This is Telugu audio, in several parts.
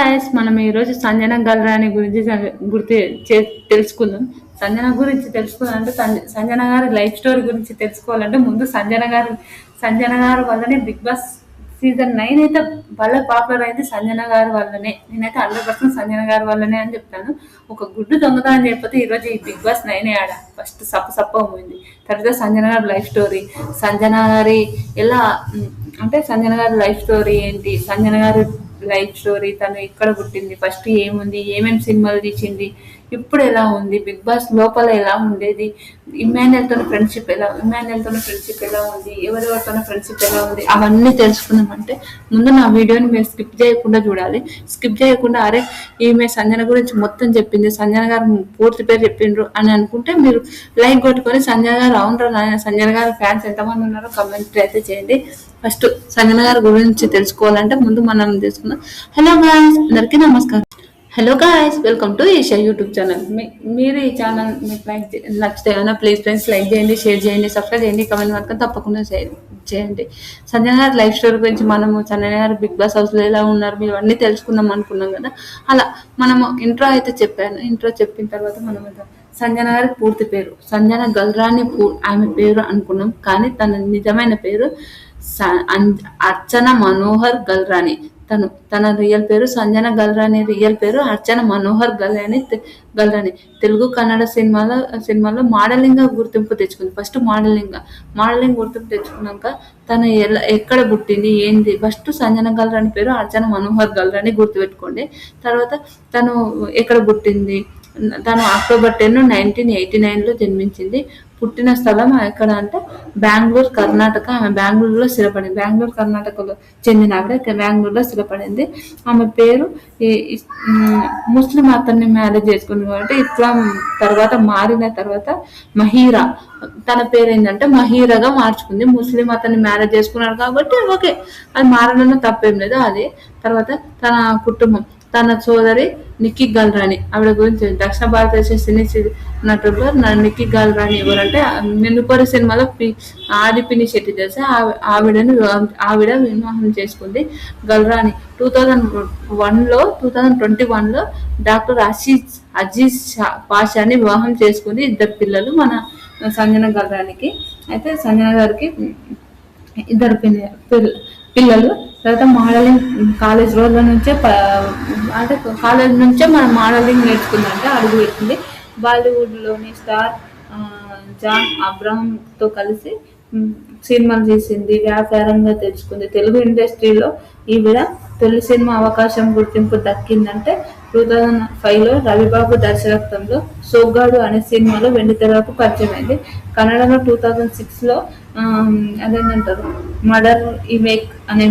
గాయస్ మనం ఈరోజు సంజన గల్రాని గురించి గుర్తు తెలుసుకుందాం. సంజన గురించి తెలుసుకుందాం అంటే సంజన గారి లైఫ్ స్టోరీ గురించి తెలుసుకోవాలంటే ముందు సంజన గారు వల్లనే బిగ్ బాస్ సీజన్ 9 అయితే భలే పాపులర్ అయింది. సంజన గారి వల్లనే, నేనైతే 100% సంజన గారి వల్లనే అని చెప్తాను. ఒక గుడ్డు దొంగతనం చెప్పితే ఈరోజు ఈ బిగ్ బాస్ 9 ఆడ ఫస్ట్ సప్ప పోయింది. తర్వాత సంజన గారి లైఫ్ స్టోరీ, సంజన గారి ఎలా అంటే సంజన గారి లైఫ్ స్టోరీ ఏంటి, సంజన గారి లైఫ్ స్టోరీ, తను ఎక్కడ పుట్టింది, ఫస్ట్ ఏముంది, ఏమేమి సినిమాలు తీసింది, ఇప్పుడు ఎలా ఉంది, బిగ్ బాస్ లోపల ఎలా ఉండేది, ఇమాన్యుయల్తో ఫ్రెండ్షిప్ ఎలా ఉంది, ఎవరెవరితో ఫ్రెండ్షిప్ ఎలా ఉంది, అవన్నీ తెలుసుకున్నామంటే ముందు నా వీడియోని మీరు స్కిప్ చేయకుండా చూడాలి. స్కిప్ చేయకుండా అరే ఈమె సంజన గురించి మొత్తం చెప్పింది, సంజన గారు పూర్తి పేరు చెప్పిండ్రు అని అనుకుంటే మీరు లైక్ కొట్టుకొని సంజన గారు అవునరా నాయన, సంజన గారు ఫ్యాన్స్ ఎంతమంది ఉన్నారో కమెంట్ అయితే చేయండి. ఫస్ట్ సంజన గారి గురించి తెలుసుకోవాలంటే ముందు మనం తెలుసుకుందాం. హలో గాయ్స్, అందరికీ నమస్కారం. Hello guys, welcome to Esha YouTube channel. మీరు ఈ ఛానల్ మీకు నచ్చితే ఏమైనా ప్లీజ్ ఫ్రెండ్స్ లైక్ చేయండి, షేర్ చేయండి, సబ్స్క్రైబ్ చేయండి, కమెంట్ మాత్రం తప్పకుండా చేయండి. సంజన గారి లైఫ్ స్టోరీ గురించి మనము సంజన గారు బిగ్ బాస్ హౌస్లో ఎలా ఉన్నారు మీరు అన్నీ తెలుసుకుందాం అనుకున్నాం కదా. అలా మనము ఇంట్రో అయితే చెప్పాను. ఇంట్రో చెప్పిన తర్వాత మనం సంజన గారి పూర్తి పేరు సంజన గల్రాని ఆమె పేరు అనుకున్నాం, కానీ తన నిజమైన పేరు అర్చన మనోహర్ గల్రాని. తన రియల్ పేరు సంజన గల్రాని, రియల్ పేరు అర్చన మనోహర్ గల్రాని. తెలుగు కన్నడ సినిమాలో మోడలింగ్ గా గుర్తింపు తెచ్చుకుంది. ఫస్ట్ మోడలింగ్ గుర్తింపు తెచ్చుకున్నాక తను ఎక్కడ పుట్టింది ఏంది, ఫస్ట్ సంజన గల్రాని పేరు అర్చన మనోహర్ గల్రాని గుర్తుపెట్టుకోండి. తర్వాత తను ఎక్కడ పుట్టింది, తను October 10, 1989లో జన్మించింది. పుట్టిన స్థలం ఎక్కడ అంటే బెంగళూరు, కర్ణాటక. ఆమె బెంగళూరులో స్థిరపడింది. బెంగళూరు కర్ణాటకలో చెందిన ఆవిడ బెంగళూరులో స్థిరపడింది. ఆమె పేరు ముస్లిం అతన్ని మ్యారేజ్ చేసుకుంది కాబట్టి ఇస్లాం మారిన తర్వాత మహీరా, తన పేరు ఏంటంటే మహీరాగా మార్చుకుంది. ముస్లిం అతన్ని మ్యారేజ్ చేసుకున్నాడు కాబట్టి ఓకే, అది మారడంలో తప్పేం లేదు. అది తర్వాత తన కుటుంబం, తన సోదరి నిక్కీ గల్రాని, ఆవిడ గురించి దక్షిణ భారతదేశ సినీ నటుల్లో నిక్కీ గల్రాని ఎవరంటే నిన్నుపరి సినిమాలో ఆదిపిని శెట్టి చేసి ఆవిడ వివాహం చేసుకుంది. గల్రాని 2021లో డాక్టర్ అజీజ్ పాషాని వివాహం చేసుకుంది. 2 పిల్లలు మన సంజన గల్రానికి. అయితే సంజన గారికి 2 పిల్లలు. తర్వాత మోడలింగ్ కాలేజ్ రోజుల నుంచే అంటే కాలేజ్ నుంచే మనం మోడలింగ్ నేర్చుకుందంటే అడుగు పెట్టింది. బాలీవుడ్లోని స్టార్ జాన్ అబ్రహంతో కలిసి సినిమాలు చేసింది, వ్యాపారంగా తెచ్చుకుంది. తెలుగు ఇండస్ట్రీలో ఈవిడ తొలి సినిమా అవకాశం గుర్తింపు దక్కిందంటే 2005లో రవిబాబు దర్శకత్వంలో సోగ్గాడు అనే సినిమాలో వెండితెరకు పరిచయం అయింది. కన్నడలో 2006లో అదేంటంటారు మదర్ ఇమేక్ అనే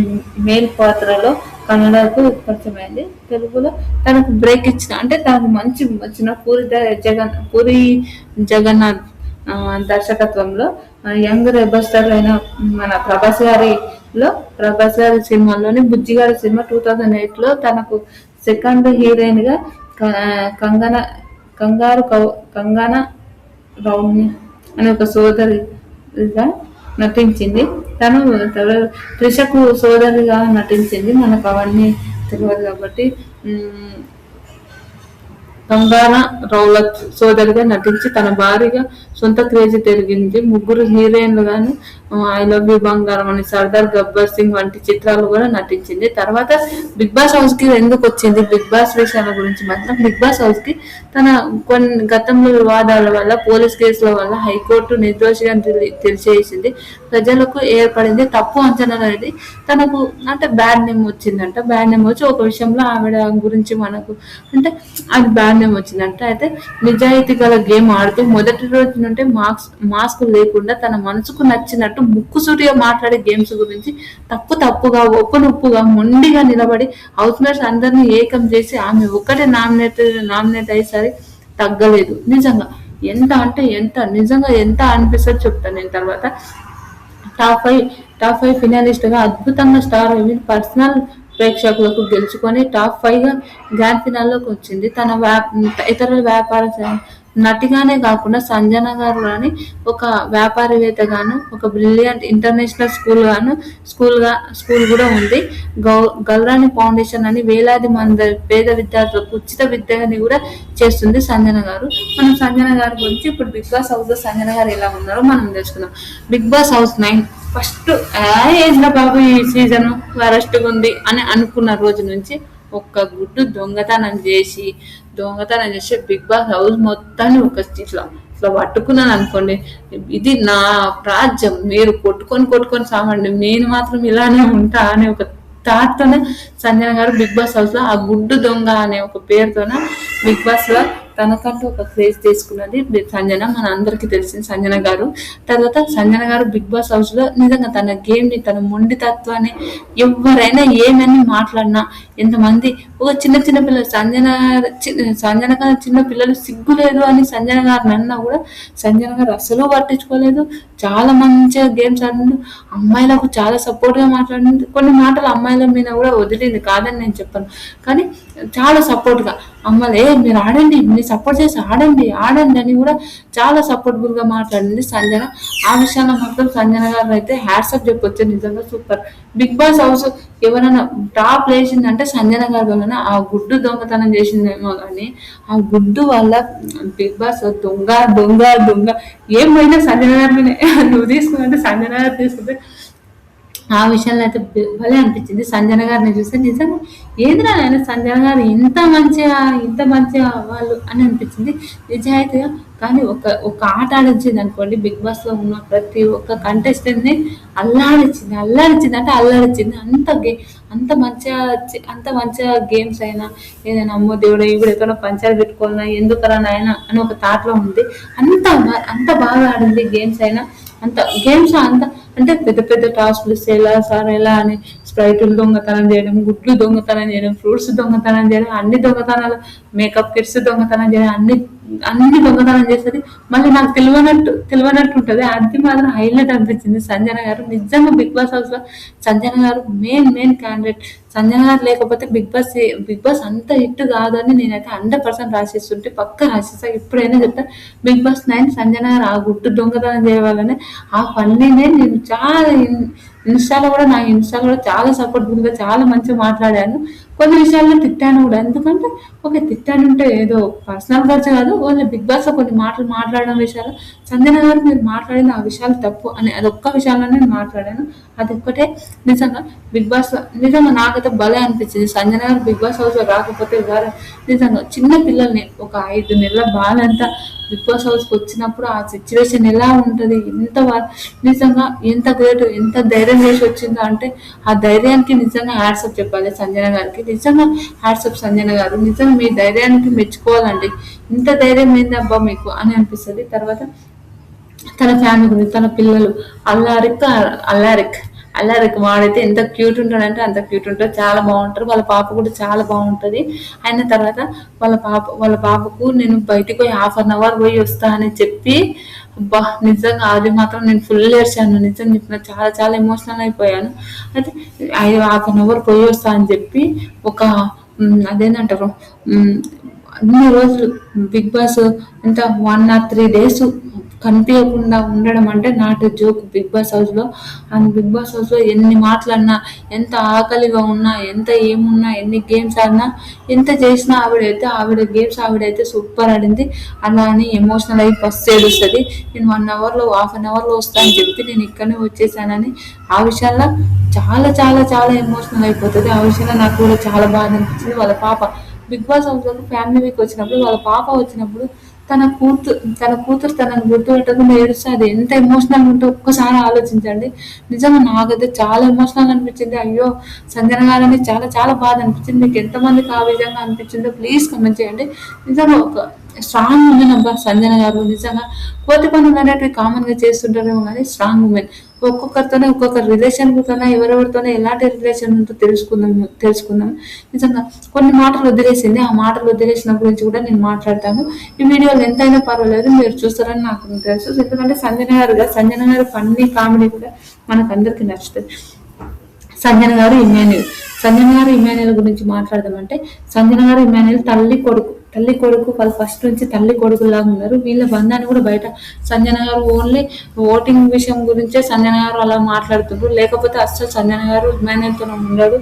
మేల్ పాత్రలో కన్నడకు పరిచయం అయింది. తెలుగులో తనకు బ్రేక్ ఇచ్చిన అంటే తనకు మంచి వచ్చిన పూరి జగన్నాథ్ దర్శకత్వంలో యంగ్ రెబల్ స్టార్ అయిన మన ప్రభాస్ గారి సినిమాలోని బుజ్జిగారి సినిమా 2008లో తనకు సెకండ్ హీరోయిన్ గా కంగనా రౌని అనే ఒక సోదరిగా నటించింది. తను త్రిషకు సోదరిగా నటించింది. మనకు అవన్నీ తెలియదు కాబట్టి కంగనా రౌలత్ సోదరిగా నటించి తన భారీగా సొంత క్రేజ్ తిరిగింది. 3 హీరోయిన్లు గాను ఐ లవ్ యూ బంగారం అని, సర్దార్ గబ్బర్ సింగ్ వంటి చిత్రాలు కూడా నటించింది. తర్వాత బిగ్ బాస్ హౌస్ కి ఎందుకు వచ్చింది, బిగ్ బాస్ విషయాల గురించి మాత్రం బిగ్ బాస్ హౌస్ కి తన కొన్ని గతంలో వివాదాల వల్ల, పోలీస్ కేసుల వల్ల హైకోర్టు నిర్దోషిగా తెలిసేసింది. ప్రజలకు ఏర్పడింది తప్పు అంచనా అనేది తనకు అంటే బ్యాడ్ నేమ్ వచ్చిందంట. బ్యాడ్ నేమ్ వచ్చి ఒక విషయంలో ఆవిడ గురించి మనకు అంటే అది బ్యాడ్ నేమ్ వచ్చిందంట. అయితే నిజాయితీ గల గేమ్ ఆడుతూ మొదటి రోజు నుండి మాస్క్ లేకుండా తన మనసుకు నచ్చినట్టు ముక్కుసూటిగా మాట్లాడే గేమ్స్ గురించి తప్పుగా ఒప్పుగా మొండిగా నిలబడి హౌస్ మేట్స్ అందరినీ ఏకం చేసి ఆమె ఒక్కటే నామినేట్ అయ్యేసరి తగ్గలేదు. నిజంగా ఎంత అంటే నిజంగా ఎంత అనిపిస్తుంది చెప్తాను నేను. తర్వాత టాప్ 5 ఫినాలిస్ట్ గా అద్భుతంగా స్టార్ పర్సనల్ ప్రేక్షకులకు గెలుచుకొని టాప్ 5 గా గ్రాండ్ ఫినాల్లోకి వచ్చింది. తన ఇతరుల నటిగానే కాకుండా సంజన గారు కానీ ఒక వ్యాపారవేత్త గాను, ఒక బ్రిలియంట్ ఇంటర్నేషనల్ స్కూల్ కూడా ఉంది. గల్రాని ఫౌండేషన్ అని వేలాది మంది పేద విద్యార్థులకు ఉచిత విద్యని కూడా చేస్తుంది సంజన గారు. మనం సంజన గారి గురించి ఇప్పుడు బిగ్ బాస్ హౌస్ లో సంజన గారు ఎలా ఉన్నారో మనం తెలుసుకుందాం. బిగ్ బాస్ హౌస్ 9 ఫస్ట్ ఏంద్ర బాబు ఈ సీజన్ వరస్ట్ ఉంది అని అనుకున్న రోజు నుంచి ఒక్క గుడ్డు దొంగతనం చేసి బిగ్ బాస్ హౌస్ మొత్తాన్ని ఇట్లా పట్టుకున్నాను అనుకోండి. ఇది నా రాజ్యం, మీరు కొట్టుకొని సామండి, నేను మాత్రం ఇలానే ఉంటా అనే ఒక థాట్ తోనే సంజన గారు బిగ్ బాస్ హౌస్ లో ఆ గుడ్డు దొంగ అనే ఒక పేరుతోన బిగ్ బాస్ లో తనకంటూ ఒక క్రేజ్ తీసుకున్నది సంజన. మన అందరికీ తెలిసింది సంజన గారు. తర్వాత సంజన గారు బిగ్ బాస్ హౌస్ లో నిజంగా తన గేమ్ ని, తన మొండి తత్వాన్ని, ఎవరైనా ఏమని మాట్లాడినా, ఎంతమంది ఒక చిన్న పిల్లలు సంజన గారు చిన్న పిల్లలు సిగ్గు లేదు అని సంజన గారిని అన్నా కూడా సంజన గారు అసలు పట్టించుకోలేదు. చాలా మంచిగా గేమ్స్ ఆడింది, అమ్మాయిలకు చాలా సపోర్ట్ గా మాట్లాడింది. కొన్ని మాటలు అమ్మాయిల మీద కూడా వదిలింది, కాదని నేను చెప్పను, కానీ చాలా సపోర్ట్ గా అమ్మాయిలు మీరు ఆడండి, మీరు సపోర్ట్ చేసి ఆడండి అని కూడా చాలా సపోర్టబుల్ గా మాట్లాడింది సంజన. ఆ విషయంలో మాత్రం సంజన గారు అయితే హ్యాట్సప్ చెప్పొచ్చు, నిజంగా సూపర్. బిగ్ బాస్ హౌస్ ఎవరైనా టాప్ లేచిందంటే సంజన గారి వలన. ఆ గుడ్డు దొంగతనం చేసిందేమో కానీ ఆ గుడ్డు వల్ల బిగ్ బాస్ దొంగ ఏమైనా సంజన గారి మీద నువ్వు తీసుకుంటే సంజన గారు తీసుకుంటే ఆ విషయంలో అయితే భలే అనిపించింది సంజన గారిని చూస్తే. నిజంగా ఏదిరా ఆయన సంజన గారు ఇంత మంచిగా వాళ్ళు అని అనిపించింది నిజాయితీగా. కానీ ఒక ఆట ఆడించింది అనుకోండి, బిగ్ బాస్ లో ఉన్న ప్రతి ఒక్క కంటెస్టెంట్ ని అల్లాడించింది అంటే అల్లాడించింది. అంత మంచిగా గేమ్స్ అయినా ఏదైనా అమ్మో దేవుడు ఇప్పుడు ఎక్కడో పంచాలు పెట్టుకోవాలన్నా ఎందుకరా నాయన అని ఒక థాట్ లో ఉంది. అంత బాగా ఆడింది గేమ్స్ అయినా. అంత అంటే పెద్ద టాస్క్లు ఎలా అని స్ప్రైట్లు దొంగతనం చేయడం, గుడ్లు దొంగతనం చేయడం, ఫ్రూట్స్ దొంగతనం చేయడం, అన్ని దొంగతనాలు, మేకప్ కిట్స్ దొంగతనం చేయడం, అన్ని దొంగతనం చేస్తుంది. మళ్ళీ నాకు తెలియనట్టు ఉంటది. అది మాత్రం హైలైట్ అనిపించింది సంజన గారు. నిజంగా బిగ్ బాస్ హౌస్ లో సంజన గారు మెయిన్ క్యాండిడేట్. సంజన గారు లేకపోతే బిగ్ బాస్ అంత హిట్ కాదు అని నేనైతే 100% రాసిస్తుంటే పక్క రాసిస్తా. ఎప్పుడైనా చెప్తా బిగ్ బాస్ 9 సంజన గారు ఆ గుట్టు దొంగతనం చేయవాలని ఆ ఫన్నీనే నేను చాలా ఇన్స్టాలో కూడా చాలా సపోర్ట్ఫుల్ గా చాలా మంచిగా మాట్లాడాను. కొన్ని విషయాల్లో తిట్టాను కూడా, ఎందుకంటే తిట్టానంటే ఏదో పర్సనల్ ఖర్చు కాదు, ఓన్లీ బిగ్ బాస్ లో కొన్ని మాటలు మాట్లాడడం విషయాలు సంజన గారు మీరు మాట్లాడిన ఆ విషయాలు తప్పు అని అదొక్క విషయాల్లో నేను మాట్లాడాను. అది ఒక్కటే నిజంగా బిగ్ బాస్ లో నిజంగా నాకైతే భలే అనిపించింది. సంజన గారు బిగ్ బాస్ హౌస్ లో రాకపోతే నిజంగా చిన్న పిల్లల్ని ఒక 5 నెలల బాలంతా బిగ్ బాస్ హౌస్ కి వచ్చినప్పుడు ఆ సిచ్యువేషన్ ఎలా ఉంటది, నిజంగా ఎంత గ్రేట్, ఎంత ధైర్యం చేసి వచ్చిందో అంటే ఆ ధైర్యానికి నిజంగా హ్యాట్సప్ చెప్పాలి సంజన గారికి. నిజంగా హ్యాట్సప్ సంజన గారు, నిజంగా మీ ధైర్యానికి మెచ్చుకోవాలండి. ఇంత ధైర్యం ఏందబ్బా మీకు అని అనిపిస్తుంది. తర్వాత తన ఫ్యామిలీ గురించి, తన పిల్లలు అల్లారిక్ వాడైతే ఎంత క్యూట్ ఉంటాడంటే అంత క్యూట్ ఉంటాడు, చాలా బాగుంటారు. వాళ్ళ పాప కూడా చాలా బాగుంటది. అయిన తర్వాత వాళ్ళ పాపకు నేను బయటికి పోయి 1/2 అవర్ పోయి వస్తా అని చెప్పి, అబ్బా నిజంగా అది మాత్రం నేను ఫుల్ ఏడ్చాను. నిజంగా చెప్పిన చాలా చాలా ఎమోషనల్ అయిపోయాను. అయితే 1/2 అవర్ పోయి వస్తా అని చెప్పి ఒక అదేంటంటారు అన్ని రోజులు బిగ్ బాస్ ఎంత 1 or 3 days కనిపించకుండా ఉండడం అంటే not joke Bigg Boss house లో. అండ్ బిగ్ బాస్ హౌస్ లో ఎన్ని మాటలన్నా, ఎంత ఆకలిగా ఉన్నా, ఎంత ఏమున్నా, ఎన్ని గేమ్స్ ఆడినా, ఎంత చేసినా ఆవిడ గేమ్స్ ఆవిడైతే సూపర్ ఆడింది. అలా అని ఎమోషనల్ అయ్యి ఫస్ట్ ఏడుస్తుంది. నేను 1 అవర్ లో 1/2 అవర్ లో వస్తా అని చెప్పి నేను ఇక్కడనే వచ్చేసానని ఆ విషయాల్లో చాలా చాలా చాలా ఎమోషనల్ అయిపోతుంది. ఆ విషయంలో నాకు కూడా చాలా బాధ అనిపించింది. వాళ్ళ పాప బిగ్ బాస్ హౌస్ లో ఫ్యామిలీ వీక్ వచ్చినప్పుడు వాళ్ళ పాప వచ్చినప్పుడు తన కూతురు తనను గుర్తుపెట్టకుండా ఏడుస్తే అది ఎంత ఎమోషనల్ ఉంటే ఒక్కసారి ఆలోచించండి. నిజంగా నాకైతే చాలా ఎమోషనల్ అనిపించింది. అయ్యో సంజన గారని చాలా చాలా బాధ అనిపించింది. మీకు ఎంతమందికి ఆ విధంగా అనిపించిందో ప్లీజ్ కమెంట్ చేయండి. నిజంగా ఒక స్ట్రాంగ్ ఉమెన్ అబ్బా సంజన గారు. నిజంగా కోతి పనులు అనేటివి కామన్ గా చేస్తుంటారేమో కానీ స్ట్రాంగ్ ఉమెన్. ఒక్కొక్కరితోనే ఒక్కొక్క రిలేషన్ తోనే ఎవరెవరితోనే ఎలాంటి రిలేషన్ ఉందో తెలుసుకుందాం. నిజంగా కొన్ని మాటలు వదిలేసింది. ఆ మాటలు వదిలేసిన గురించి కూడా నేను మాట్లాడతాను. ఈ వీడియోలు ఎంతైనా పర్వాలేదు, మీరు చూస్తారని నాకు తెలుసు. ఎందుకంటే సంజన గారు ఫన్నీ కామెడీ కూడా మనకు అందరికి నచ్చుతుంది. సంజన గారు ఇమాన్యుయల్ గురించి మాట్లాడదామంటే సంజన గారు ఇమాన్యుయల్ తల్లి కొడుకు వాళ్ళు ఫస్ట్ నుంచి తల్లి కొడుకులాగా ఉన్నారు. వీళ్ళ బంధాన్ని కూడా బయట సంజన గారు ఓన్లీ ఓటింగ్ విషయం గురించే సంజన గారు అలా మాట్లాడుతుండ్రు, లేకపోతే అస్సలు సంజన గారు ఇమాన్యుల్తో ఉండడు.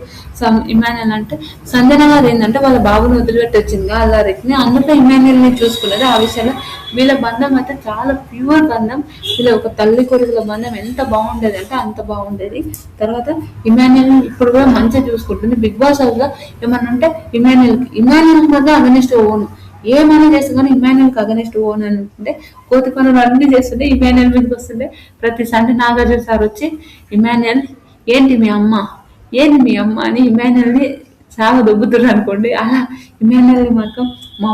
ఇమాన్యుల్ అంటే సంజన గారు ఏంటంటే వాళ్ళ బాబుని వదిలిపెట్టి వచ్చింది అల్లారెడ్డిని, అందులో ఇమాన్యుల్ని చూసుకున్నది. ఆ విషయంలో వీళ్ళ బంధం అయితే చాలా ప్యూర్ బంధం. వీళ్ళ ఒక తల్లి కొడుకుల బంధం ఎంత బాగుండేది అంటే అంత బాగుండేది. తర్వాత ఇమాన్యుల్ ఇప్పుడు కూడా మంచిగా చూసుకుంటుంది. బిగ్ బాస్ హౌస్ లో ఏమన్నా అంటే ఇమాన్యుల్ మీద అగనిస్ట్ ఓను ఏమైనా చేస్తే కానీ ఇమాన్యుల్కి అగనిస్ట్ ఓన్ అని ఉంటుండే, కోతి పనులు అన్ని చేస్తుండే ఇమాన్యుల్ మీదకి వస్తుండే. ప్రతి సండే నాగార్జున సార్ వచ్చి ఇమాన్యుల్ ఏంటి మీ అమ్మ ఏంటి మీ అమ్మ అని ఇమాన్యుల్ని చాలా దొబ్బుతున్నారు అనుకోండి. అలా ఇమాన్యుల్ మాత్రం మా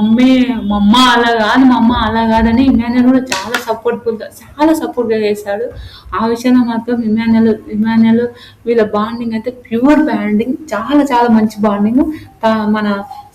అమ్మ అలా కాదు, మా అమ్మ అలా కాదని ఇమాన్యుల్ కూడా చాలా సపోర్ట్గా చేశాడు. ఆ విషయంలో మాత్రం ఇమాన్యుల్ వీళ్ళ బాండింగ్ అయితే ప్యూర్ బాండింగ్, చాలా చాలా మంచి బాండింగ్. మన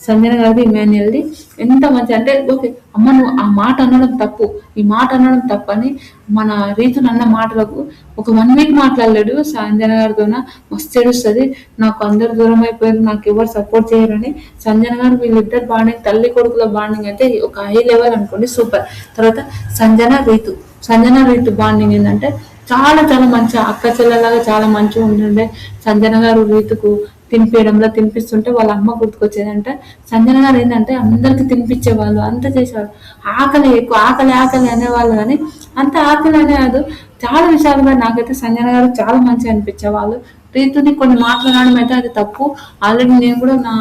సంజన గారిది ఇమాన్యుల్ది ఎంత మంచి అంటే ఓకే అమ్మ నువ్వు ఆ మాట అనడం తప్పు, ఈ మాట అనడం తప్పు అని మన రీతులు అన్న మాటలకు ఒక 1 వీక్ మాట్లాడలేడు. సంజన గారితో మస్తు ఏడుస్తుంది, నాకు అందరు దూరం అయిపోయారు, నాకు ఎవరు సపోర్ట్ చేయరని. సంజన గారు వీళ్ళిద్దరు బాండింగ్ తల్లి కొడుకుల బాండింగ్ అయితే ఒక హై లెవెల్ అనుకోండి, సూపర్. తర్వాత సంజన రీతు బాండింగ్ ఏంటంటే చాలా చాలా మంచి అక్క చెల్లెలాగా చాలా మంచిగా ఉంటుండే. సంజన గారు రీతుకు తినిపిస్తుంటే వాళ్ళ అమ్మ గుర్తుకొచ్చేదంటే. సంజన గారు ఏంటంటే అందరికి తినిపించేవాళ్ళు, అంత చేసేవాళ్ళు. ఎక్కువ ఆకలి అనేవాళ్ళు, కానీ అంత ఆకలి అనేది చాలా విషయాలుగా నాకైతే సంజన గారు చాలా మంచిగా అనిపించేవాళ్ళు. రీతుని కొన్ని మాట్లాడడం అయితే అది తప్పు. ఆల్రెడీ నేను కూడా నా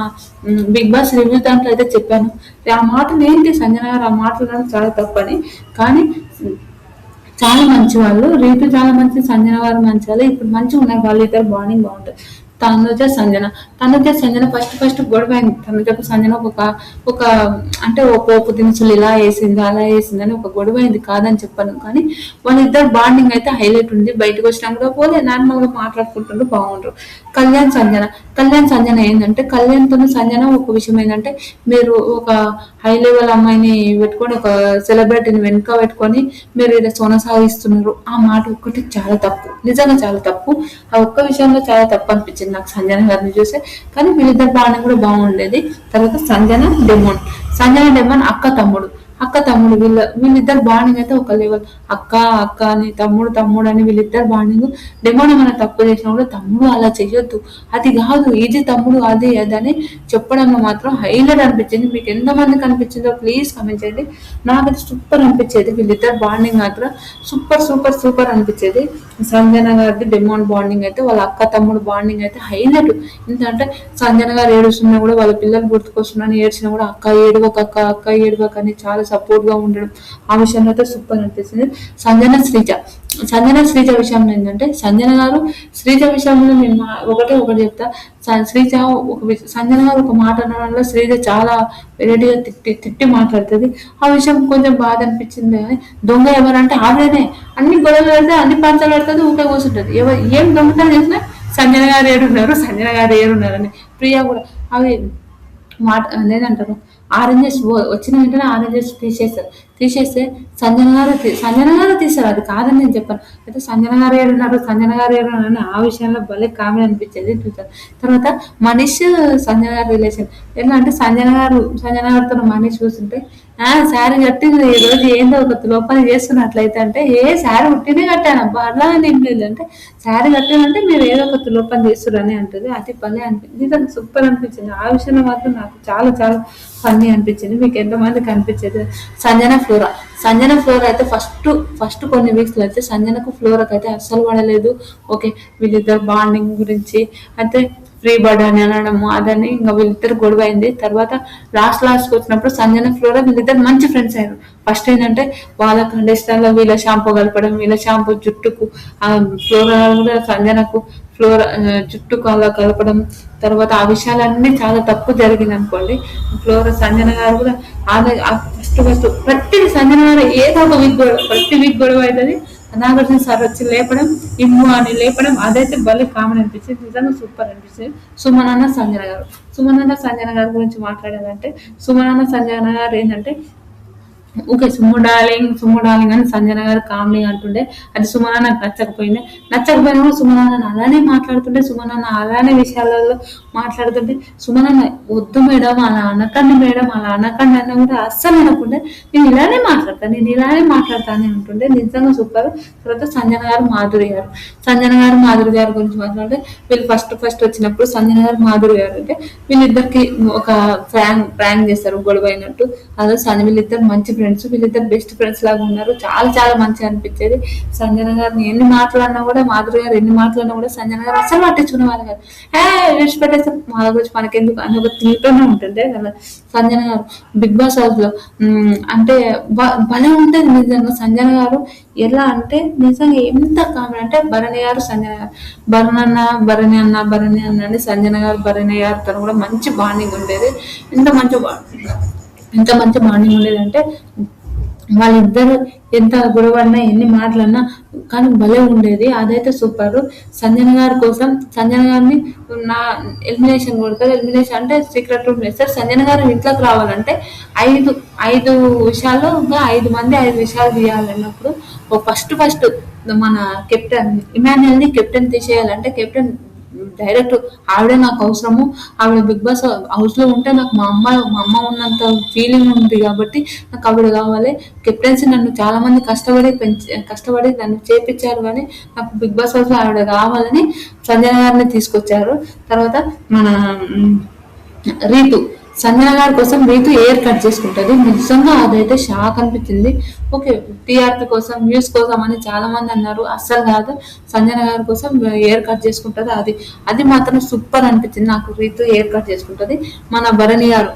బిగ్ బాస్ రివ్యూ దాంట్లో అయితే చెప్పాను, ఆ మాటలు ఏంటి సంజన గారు ఆ మాట్లాడడం చాలా తప్పు అని. కానీ చాలా మంచి వాళ్ళు, రీతు చాలా మంచి, సంజన గారు మంచి వాళ్ళు, ఇప్పుడు మంచిగా ఉన్నారు, వాళ్ళు ఇద్దరు బాండింగ్ బాగుంటుంది. తనుజ సంజన ఫస్ట్ గొడవ అయింది. తనుజకు సంజన ఒక అంటే ఒక పోపు దినుసులు ఇలా వేసింది అలా వేసింది అని ఒక గొడవ అయింది, కాదని చెప్పాను. కానీ వాళ్ళిద్దరు బాండింగ్ అయితే హైలైట్ ఉంది. బయటకు వచ్చినా కూడా పోలే నార్మల్ గా మాట్లాడుకుంటుండ్రు, బాగుండ్రు. కళ్యాణ్ సంజన ఏంటంటే కళ్యాణ్తో సంజన ఒక విషయం ఏంటంటే, మీరు ఒక హై లెవెల్ అమ్మాయిని పెట్టుకొని ఒక సెలబ్రిటీని వెనుక పెట్టుకొని మీరు ఇలా సాగిస్తున్నారు, ఆ మాట ఒక్కటి చాలా తప్పు, నిజంగా చాలా తప్పు. ఆ ఒక్క విషయంలో చాలా తప్పు అనిపించింది నాకు సంజన గారిని చూస్తే. కానీ వీళ్ళిద్దరు బాండింగ్ కూడా బాగుండేది. తర్వాత సంజన డెమోన్ అక్క తమ్ముడు వీళ్ళిద్దరు బాండింగ్ అయితే ఒక లెవెల్. అక్క అని తమ్ముడు అని వీళ్ళిద్దరు బాండింగ్. డెమోన్ ఏమైనా తప్పు చేసినా కూడా తమ్ముడు అలా చెయ్యొద్దు, అది కాదు ఇది తమ్ముడు అది అని చెప్పడంలో మాత్రం హైలైట్ అనిపించింది. మీకు ఎంతమందికి అనిపించిందో ప్లీజ్ కమెంట్ చేయండి. నాకైతే సూపర్ అనిపించేది, వీళ్ళిద్దరు బాండింగ్ మాత్రం సూపర్ అనిపించేది. సంజన గారిది డెమోన్ బాండింగ్ అయితే వాళ్ళ అక్క తమ్ముడు బాండింగ్ అయితే హైలైట్. ఎందుకంటే సంజన గారు ఏడుస్తున్నా కూడా వాళ్ళ పిల్లలు గుర్తుకొస్తున్నారని ఏడ్చినా కూడా అక్క ఏడవక అని చాలా సపోర్ట్ గా ఉండడం, ఆ విషయంలో అయితే సూపర్ అనిపిస్తుంది. సంజన శ్రీజ విషయంలో ఏంటంటే శ్రీజ విషయంలో నేను ఒకటి చెప్తా. సంజన గారు ఒక మాట అనడంలో శ్రీజ చాలా వెరైటీగా తిట్టి మాట్లాడుతుంది. ఆ విషయం కొంచెం బాధ అనిపించింది. కానీ దొంగ ఎవరంటే ఆవిడనే, అన్ని గొడవలు పెడితే అన్ని పంచాలు పెడుతుంది, ఊటే కూర్చుంటది. ఏం దొంగతనం చేసినా సంజన గారు ఏడున్నారని. ప్రియా కూడా అవి మాట అదేంటారు, ఆరెంజెస్ వచ్చిన వెంటనే ఆరెంజెస్ తీసేస్తే సంజన గారు తీశారు, అది కాదని నేను చెప్పాను. అయితే సంజన గారు ఏడున్నారు అని ఆ విషయంలో భలే కామెడీ అనిపించేది. తర్వాత మనీష్ సంజన గారి రిలేషన్ ఎలా అంటే సంజన గారితో మనీష్ చూస్తుంటే శారీ కట్టింది ఈ రోజు ఏందో ఒక లోపల చేస్తున్నట్లయితే అంటే శారీ ఉట్టినే కట్టాను అబ్బా అలా అని ఏం లేదు, అంటే శారీ కట్టానంటే మీరు ఏదో ఒక లోపల చేస్తురని అంటది. అది భలే అనిపించింది, సూపర్ అనిపించింది. ఆ విషయంలో మాత్రం నాకు చాలా చాలా ఫన్నీ అనిపించింది. మీకు ఎంతమందికి అనిపించేది? సంజన ఫ్లోరా అయితే ఫస్ట్ కొన్ని వీక్స్ లో అయితే సంజనకు ఫ్లోరాకి అయితే అస్సలు పడలేదు. ఓకే వీళ్ళిద్దరు బాండింగ్ గురించి అయితే ఫ్రీ బర్డ్ అని అనడము అదని ఇంకా వీళ్ళిద్దరు గొడవ అయింది. తర్వాత లాస్ట్ వచ్చినప్పుడు సంజన ఫ్లోరా వీళ్ళిద్దరు మంచి ఫ్రెండ్స్ అయ్యారు. ఫస్ట్ ఏంటంటే వాళ్ళ కండిషనర్ లో వీళ్ళ షాంపూ కలపడం, వీళ్ళ షాంపూ జుట్టుకు ఫ్లోరా కూడా సంజనకు జుట్టుకు అలా కలపడం. తర్వాత ఆ విషయాలన్నీ చాలా తప్పు జరిగింది అనుకోండి. సంజన గారు కూడా ఫస్ట్ ప్రతి సంజన గారు ఏదో ఒక ప్రతి వీక్ గొడవ అవుతుంది. నాగార్జున సార్ వచ్చి లేపడం, ఇమ్ము అని లేపడం, అదైతే భలే కామన్ అనిపించింది, నిజంగా సూపర్ అనిపించింది. సుమనన్న సంజన గారు గురించి మాట్లాడాలంటే సుమనన్న సంజన గారు ఏంటంటే ఓకే. సుమ్ము డార్లింగ్ అని సంజన గారు కామెడీ అంటుండే. అది సుమన నాకు నచ్చకపోయింది. నచ్చకపోయినా కూడా సుమనన్న అలానే మాట్లాడుతుంటే, సుమనన్న అలానే విషయాలలో మాట్లాడుతుంటే, సుమనన్న వద్దు మేడం అలా అనకండి మేడం అలా అనకండి అన్న కూడా అస్సలు అనకుండా నేను ఇలానే మాట్లాడతాను, నేను ఇలానే మాట్లాడతాను అని అంటుండే. నిజంగా సూపర్. తర్వాత సంజన గారు, మాధురి గారు. సంజన గారు, మాధురి గారి గురించి మాట్లాడితే వీళ్ళు ఫస్ట్ ఫస్ట్ వచ్చినప్పుడు సంజన గారు, మాధురి గారు అంటే వీళ్ళిద్దరికి ఒక ప్రాంక్ చేస్తారు గొడవ అయినట్టు. అదే వీళ్ళిద్దరు మంచి ఫ్రెండ్స్, వీళ్ళిద్దరు బెస్ట్ ఫ్రెండ్స్ లాగా ఉన్నారు. చాలా చాలా మంచిగా అనిపించేది. సంజన గారిని ఎన్ని మాట్లాడినా కూడా, మాధురి గారు ఎన్ని మాట్లాడినా కూడా సంజన గారు అసలు పట్టించుకునే వాళ్ళు కాదు. విడిచిపెట్టేస్తే వాళ్ళ గురించి మనకెందుకు అని ఒక తీరులోనే ఉంటుండే కదా సంజన గారు. బిగ్ బాస్ హౌస్ లో అంటే భలే ఉంటుంది నిజంగా సంజన గారు. ఎలా అంటే నిజంగా ఎంత కామెడీ అంటే భరణి గారు, సంజన గారు, భరణి అన్న అని సంజన గారు, భరణి గారు తను కూడా మంచి బాండింగ్ ఉండేది. ఎంత మంచి ఎంత మంచి బాండింగ్ ఉండేదంటే వాళ్ళిద్దరు ఎంత గొడవడినా ఎన్ని మాటలన్నా కానీ భలే ఉండేది. అదైతే సూపర్. సంజన గారి కోసం సంజన గారిని నా ఎలిమినేషన్ కొడతారు. ఎలిమినేషన్ అంటే సీక్రెట్ రూమ్ వేస్తారు. సంజన గారు ఇంట్లోకి రావాలంటే ఐదు ఐదు విషయాలు ఇంకా 5 మంది 5 విషయాలు తీయాలన్నప్పుడు ఫస్ట్ ఫస్ట్ మన కెప్టెన్ ఇమాన్యుయల్ ని కెప్టెన్ తీసేయాలంటే కెప్టెన్ డైరెక్ట్ ఆవిడే నాకు అవసరము, ఆవిడ బిగ్ బాస్ హౌస్ లో ఉంటే నాకు మా అమ్మ ఉన్నంత ఫీలింగ్ ఉంది కాబట్టి నాకు ఆవిడ కావాలి. కెప్టెన్సీ నన్ను చాలా మంది కష్టపడి నన్ను చేపించారు కానీ నాకు బిగ్ బాస్ హౌస్ లో ఆవిడ కావాలని సంజన గారిని తీసుకొచ్చారు. తర్వాత మన రీతు, సంజన గారి కోసం రీతు ఎయిర్ కట్ చేసుకుంటది. నిజంగా అదైతే షాక్ అనిపించింది. ఓకే, టీఆర్పీ కోసం వ్యూస్ కోసం అని చాలా మంది అన్నారు. అస్సలు కాదు, సంజన గారి కోసం ఎయిర్ కట్ చేసుకుంటది. అది మాత్రం సూపర్ అనిపించింది నాకు. రీతు ఎయిర్ కట్ చేసుకుంటది. మన భరణి గారు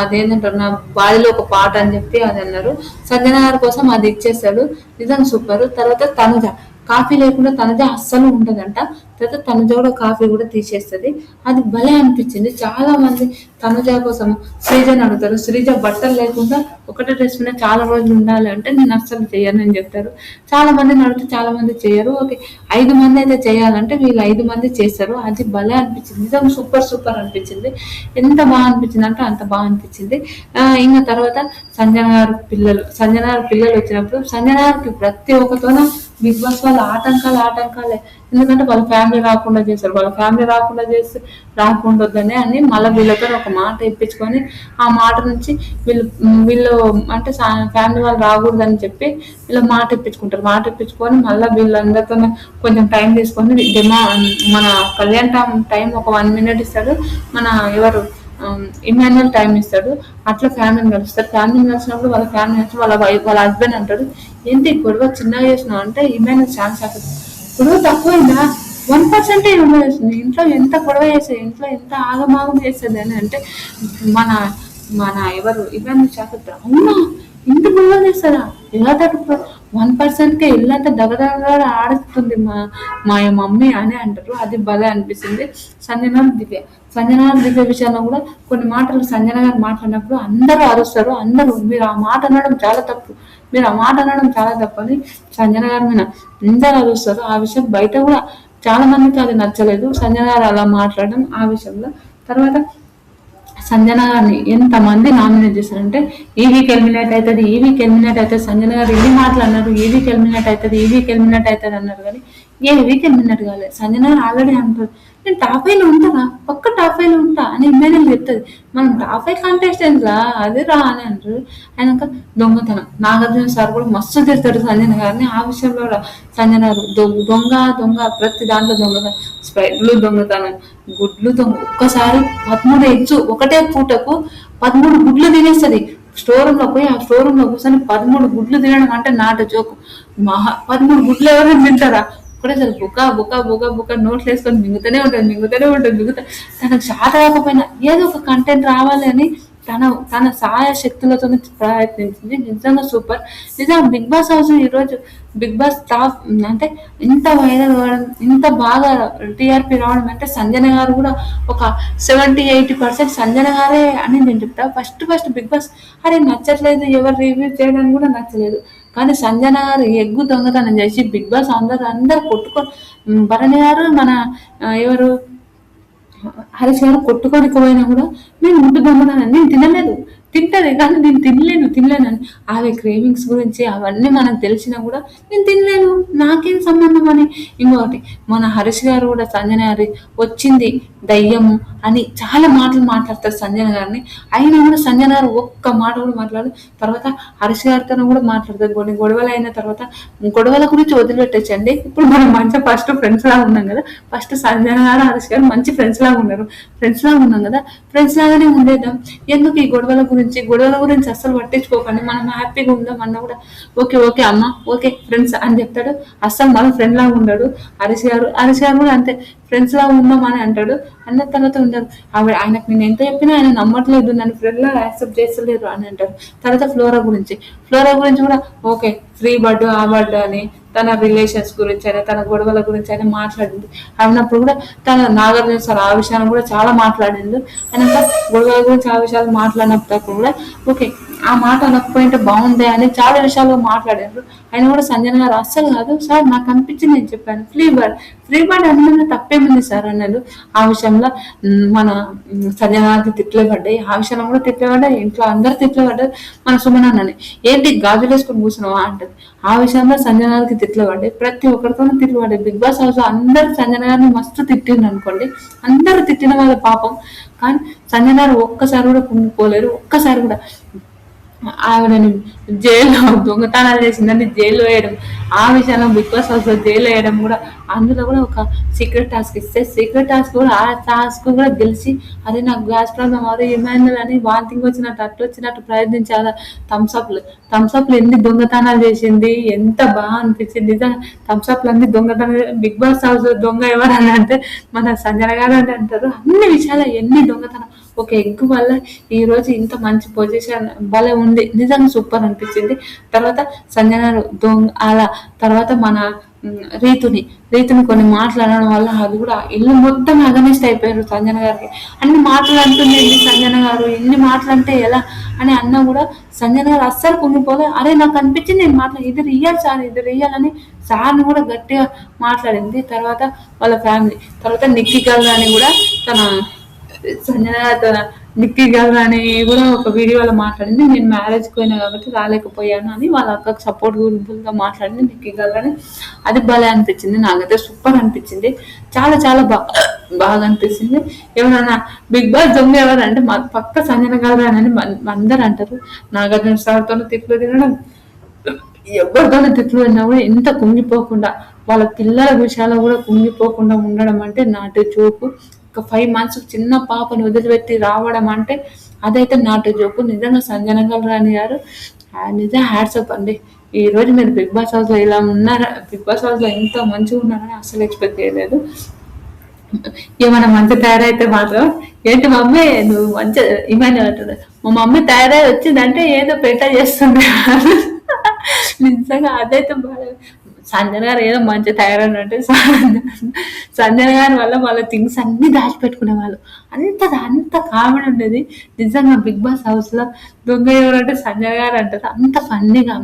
అదేంటంటారు నా బాడీలో ఒక పాట అని చెప్పి అది అన్నారు. సంజన గారి కోసం అది ఇచ్చేస్తాడు. నిజంగా సూపర్. తర్వాత తనుజ, కాఫీ లేకుండా తనుజ అస్సలు ఉండదంట. తర్వాత తనుజ కూడా కాఫీ కూడా తీసేస్తుంది. అది భలే అనిపించింది. చాలా మంది తనుజ కోసం శ్రీజని అడుగుతారు. శ్రీజ బట్టలు లేకుండా ఒకటే డ్రెస్ మీద చాలా రోజులు ఉండాలి అంటే నేను అస్సలు చేయను అని చెప్తారు. చాలా మందిని అడిగితే చాలా మంది చేయరు. ఓకే, 5 మంది అయితే చేయాలంటే వీళ్ళు 5 మంది చేస్తారు. అది భలే అనిపించింది. నిజంగా సూపర్ అనిపించింది. ఎంత బాగా అనిపించింది అంటే అంత బాగా అనిపించింది. ఇంకా తర్వాత సంజన గారి పిల్లలు వచ్చినప్పుడు సంజన గారికి ప్రతి ఒక్కతోన బిగ్ బాస్ వాళ్ళ ఆటంకాలే. ఎందుకంటే వాళ్ళ ఫ్యామిలీ రాకుండా చేస్తారు. వాళ్ళ ఫ్యామిలీ రాకుండా చేస్తే రాకుండొద్దని అని మళ్ళీ వీళ్ళతో ఒక మాట ఇప్పించుకొని ఆ మాట నుంచి వీళ్ళు అంటే ఫ్యామిలీ వాళ్ళు రాకూడదని చెప్పి వీళ్ళు మాట ఇప్పించుకొని మళ్ళీ వీళ్ళందరితో కొంచెం టైం తీసుకొని మన కళ్యాణ్ టైం ఒక 1 minute ఇస్తాడు. మన ఎవరు ఇమాన్యుయల్ టైం ఇస్తాడు. అట్లా ఫ్యామిలీని కలుస్తారు. ఫ్యామిలీని కలిసినప్పుడు వాళ్ళ ఫ్యామిలీ నుంచి వాళ్ళ హస్బెండ్ అంటాడు, ఏంటి గొడవ చిన్నగా చేసినావు అంటే ఇమాన్యుయల్ చాలా షాక్. గొడవ తక్కువైందా, 1% గొడవ చేస్తుంది, ఇంట్లో ఎంత గొడవ చేస్తుంది, ఇంట్లో ఎంత ఆగమాగం చేస్తుంది అని అంటే మన మన ఎవరు ఇమాన్యుయల్ షాక్ అవుతారు. అవునా, ఇంత గొడవ చేస్తారా, ఎలా తట్టుకో 1%కే ఇల్లంతా దగదగ ఆడుతుంది మా మమ్మీ అని అంటారు. అది భలే అనిపిస్తుంది. సంజన దివ్య విషయంలో కూడా కొన్ని మాటలు సంజన గారు మాట్లాడినప్పుడు అందరూ అరుస్తారు. మీరు ఆ మాట అనడం చాలా తప్పు అని సంజన గారి మీద అందరూ అరుస్తారు. ఆ విషయం బయట కూడా చాలా మందికి అది నచ్చలేదు, సంజన గారు అలా మాట్లాడడం ఆ విషయంలో. తర్వాత సంజన గారిని ఎంతమంది నామినేట్ చేశారంటే ఈ వీక్ ఎలిమినేట్ అవుతుంది సంజన గారు ఎన్ని మాటలు అన్నారు, ఈ వీక్ ఎలిమినేట్ అవుతుంది అన్నారు కానీ ఏ వీక్ ఎలిమినేట్ కాలేదు. సంజన గారు ఆల్రెడీ అంటారు, నేను టాప్ 5లో ఉంటానా, పక్క టాప్ 5లో ఉంటా అని ఇమ్మేనని చెప్తుంది. మనం టాప్ 5 కంటెస్టెంట్ రా, అది రా అని అంటారు. ఆయనక దొంగతనం, నాగార్జున సార్ కూడా మస్తు తిడతాడు సంజన గారిని ఆ విషయంలో కూడా. సంజన గారు దొంగ ప్రతి దాంట్లో దొంగతనం, స్ప్రైట్లు దొంగతనం, గుడ్లు దొంగ. ఒక్కసారి 13 eggs ఒకటే పూటకు 13 గుడ్లు తినేస్తుంది. స్టోర్ రూమ్ లో పోయి ఆ స్టోర్ రూమ్ లో కూర్చొని 13 గుడ్లు తినడం అంటే నాట జోకు. 13 గుడ్లు ఎవరైనా తింటారా, ఒకటేసారి బుక్క నోట్లు వేసుకొని మింగుతూనే ఉంటుంది. తనకు షాట కాకపోయినా ఏదో ఒక కంటెంట్ రావాలి అని తన సహాయ శక్తులతో ప్రయత్నించింది. నిజంగా సూపర్. నిజంగా బిగ్ బాస్ హౌస్ ఈరోజు బిగ్ బాస్ టాప్ అంటే ఇంత వైరల్ అవ్వడం, ఇంత బాగా టీఆర్పీ రావడం అంటే సంజన గారు కూడా ఒక 70-80% సంజన గారే అని నేను చెప్తా. ఫస్ట్ బిగ్ బాస్ అరే నచ్చట్లేదు, ఎవరు రివ్యూ చేయడానికి కూడా నచ్చలేదు, కానీ సంజన గారు ఎగ్గు దొంగతనం చేసి బిగ్ బాస్ అందరు కొట్టుకొని భరణి గారు మన ఎవరు హరీష్ గారు కొట్టుకోనికి పోయినా కూడా నేను ముట్టు దొంగతనం నేను తింటది కానీ నేను తినలేను అని ఆమె క్రేవింగ్స్ గురించి అవన్నీ మనకు తెలిసినా కూడా నేను తినలేను, నాకేం సంబంధం అని. ఇంకొకటి మన హరీష్ గారు కూడా సంజన గారి వచ్చింది దయ్యము అని చాలా మాటలు మాట్లాడతారు సంజన గారిని. అయినా కూడా సంజన గారు ఒక్క మాట కూడా మాట్లాడు. తర్వాత హరీష్ గారితో కూడా మాట్లాడతారు. కొన్ని గొడవలు అయిన తర్వాత గొడవల గురించి వదిలిపెట్టచ్చండి. ఇప్పుడు మనం మంచిగా ఫస్ట్ ఫ్రెండ్స్ లాగా ఉన్నాం కదా, ఫస్ట్ సంజన గారు హరీష్ గారు మంచి ఫ్రెండ్స్ లాగా ఉన్నారు, ఫ్రెండ్స్ లాగా ఉన్నాం కదా, ఫ్రెండ్స్ లాగానే ఉండేద్దాం. ఎందుకు ఈ గొడవల గురించి అస్సలు పట్టించుకోకండి. మనం హ్యాపీగా ఉందాం అన్న కూడా ఓకే ఓకే అమ్మ ఓకే ఫ్రెండ్స్ అని చెప్తాడు. అస్సలు మన ఫ్రెండ్ లాగా ఉండడు. హరీష్ గారు కూడా అంతే, ఫ్రెండ్స్ లాగా ఉందాం అని అంటాడు. అన్న తర్వాత ఉండరు. ఆయనకు నేను ఎంత చెప్పినా ఆయన నమ్మట్లేదు, నన్ను ఫ్రెండ్ లా యాక్సెప్ట్ చేస్తలేరు అని అంటారు. తర్వాత ఫ్లోరా గురించి కూడా ఓకే ఫ్రీ బర్డ్ ఆ బర్డ్ అని తన రిలేషన్స్ గురించి అయినా తన గొడవల గురించి అయినా మాట్లాడింది. అన్నప్పుడు కూడా తన నాగార్జున సార్ ఆ విషయాన్ని కూడా చాలా మాట్లాడింది. అయినాక గొడవల గురించి ఆ విషయాలు మాట్లాడినప్పుడు కూడా ఓకే ఆ మాట అనకపోయింటే బాగుండే అని చాలా విషయాలు మాట్లాడారు. ఆయన కూడా సంజన గారు అస్సలు కాదు సార్, నాకు అనిపించింది నేను చెప్పాను, ఫ్రీ బర్డ్ అన్న తప్పేముంది సార్ అన్నారు. ఆ విషయంలో మన సంజన గారికి తిట్లు పడ్డాయి, ఆ విషయంలో కూడా తిట్లు పడ్డాయి, ఇంట్లో అందరు తిట్లు పడ్డారు. మన సుమన్ అన్నని ఏంటి గాజులు వేసుకొని కూర్చున్నావా అంటది. ఆ విషయంలో సంజన గారికి తిట్లు పడ్డాయి, ప్రతి ఒక్కరితోనూ తిట్లు పడ్డాయి. బిగ్ బాస్ హౌస్ అందరు సంజన గారిని మస్తు తిట్టింది అనుకోండి, అందరు తిట్టిన వాళ్ళ పాపం. కానీ సంజన గారు ఒక్కసారి కూడా కుంగిపోలేరు, ఒక్కసారి కూడా. ఆవిడని జైల్లో దొంగతనాలు చేసిందని జైల్లో వేయడం, ఆ విషయంలో బిగ్ బాస్ హౌస్ లో జైల్లో వేయడం కూడా, అందులో కూడా ఒక సీక్రెట్ టాస్క్ ఇస్తే సీక్రెట్ టాస్క్ కూడా ఆ టాస్క్ కూడా గెలిచి అదే నాకు గ్యాస్ ప్రాబ్లం అదే ఇమాన్యుల్ అని వాంతింగ్ వచ్చినట్టు ప్రయత్నించాలి. థమ్స్అప్లు ఎన్ని దొంగతనాలు చేసింది, ఎంత బాగా అనిపించింది నిజంగా. థమ్స్అప్లు అన్ని దొంగతనాలు. బిగ్ బాస్ హౌస్ దొంగ ఎవరని అంటే మన సంజన గారు అని అంటారు. అన్ని విషయాలు ఎన్ని దొంగతనం. ఒక ఎగ్ వల్ల ఈ రోజు ఇంత మంచి పొజిషన్ భలే ఉంది, నిజంగా సూపర్ అనిపించింది. తర్వాత సంజన దొంగ అలా తర్వాత మన రీతుని కొన్ని మాట్లాడడం వల్ల అది కూడా ఇల్లు మొత్తం అగనిస్ట్ అయిపోయారు సంజన గారికి. అన్ని మాటలు అంటుంది సంజన గారు, ఎన్ని మాటలు అంటే ఎలా అని అన్నా కూడా సంజన గారు అస్సలు కుంగిపోలే. అరే నాకు అనిపించింది నేను ఇది రియల్ సార్, ఇది రియల్ అని సార్ని కూడా గట్టిగా మాట్లాడింది. తర్వాత వాళ్ళ ఫ్యామిలీ, తర్వాత నిక్కీ గల్ అని కూడా తన సంజన నిక్కీ గల్ అని కూడా ఒక వీడియోలో మాట్లాడింది. నేను మ్యారేజ్కి పోయినా కాబట్టి రాలేకపోయాను అని వాళ్ళ అక్కకు సపోర్ట్ గా మాట్లాడింది నిక్కీ గల్ అని. అది భలే అనిపించింది, నాకైతే సూపర్ అనిపించింది, చాలా చాలా బాగా అనిపించింది. ఎవరైనా బిగ్ బాస్ దొంగ ఎవరంటే మా పక్క సంజన గల్ అని అందరు అంటారు. నాగార్జున సార్తో తిట్లు తినడం, ఎవరితోనూ తిట్లు తిన్నా కూడా ఎంత కుంగిపోకుండా, వాళ్ళ పిల్లల విషయాల్లో కూడా కుంగిపోకుండా ఉండడం అంటే నాటు జోకు. ఒక 5 months చిన్న పాపను వదిలిపెట్టి రావడం అంటే అదైతే నాటు జోకు. నిజంగా సంజన గల్రాని గారు నిజంగా హ్యాట్సప్ అండి. ఈ రోజు మీరు బిగ్ బాస్ హౌస్ లో ఇలా ఉన్నారా, బిగ్ బాస్ హౌస్ లో ఎంత మంచిగా ఉన్నారని అసలు ఎక్స్పెక్ట్ చేయలేదు. ఏమైనా మంచి తయారైతే మాత్రం ఏంటి మమ్మీ నువ్వు మంచి ఇవన్నీ అంటుంది. మా మమ్మీ తయారై వచ్చిందంటే ఏదో పెట్ట చేస్తుంది నిజంగా అదైతే బాగా. సంజన గారు ఏదో మంచి తయారైనట్టు సంజన గారి వల్ల వాళ్ళ థింగ్స్ అన్ని దాచిపెట్టుకునే వాళ్ళు, అంత కామెడీ ఉండేది నిజంగా. బిగ్ బాస్ హౌస్ లో దొంగ ఎవరంటే సంజన గారు అంటారు. అంత ఫన్నీగా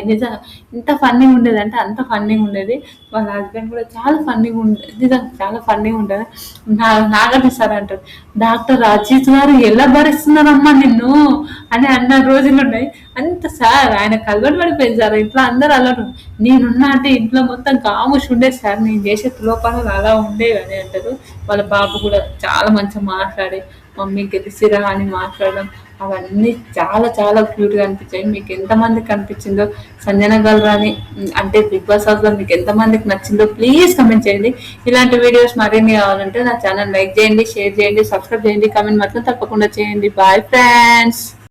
నిజంగా ఎంత ఫన్నీగా ఉండేది అంటే అంత ఫన్నీగా ఉండేది. వాళ్ళ హస్బెండ్ కూడా చాలా ఫన్నీగా ఉండేది, నిజంగా చాలా ఫన్నీగా ఉండేది. నాగార్జున సార్ అంటారు, డాక్టర్ అజిత్ గారు ఎలా భరిస్తున్నారమ్మా నిన్ను అని అన్న రోజులు ఉన్నాయి. అంత సార్ ఆయన కలవడం పడిపోయింది సార్, ఇంట్లో అందరు అలరు. నేనున్నా అంటే ఇంట్లో మొత్తం కాముష్ ఉండేది సార్, నేను చేసే లోపాలు అలా ఉండేవి అని అంటారు. వాళ్ళ బాబు కూడా చాలా మంచిగా మాట్లాడి మమ్మీ గెలిసిరా అని మాట్లాడడం, అవన్నీ చాలా చాలా క్యూట్ గా అనిపించాయి. మీకు ఎంతమందికి అనిపించిందో సంజన గల్రాని అంటే బిగ్ బాస్ హౌస్ లో మీకు ఎంతమందికి నచ్చిందో ప్లీజ్ కమెంట్ చేయండి. ఇలాంటి వీడియోస్ మరిన్ని కావాలంటే నా ఛానల్ లైక్ చేయండి, షేర్ చేయండి, సబ్స్క్రైబ్ చేయండి, కమెంట్ మాత్రం తప్పకుండా చేయండి. Bye friends.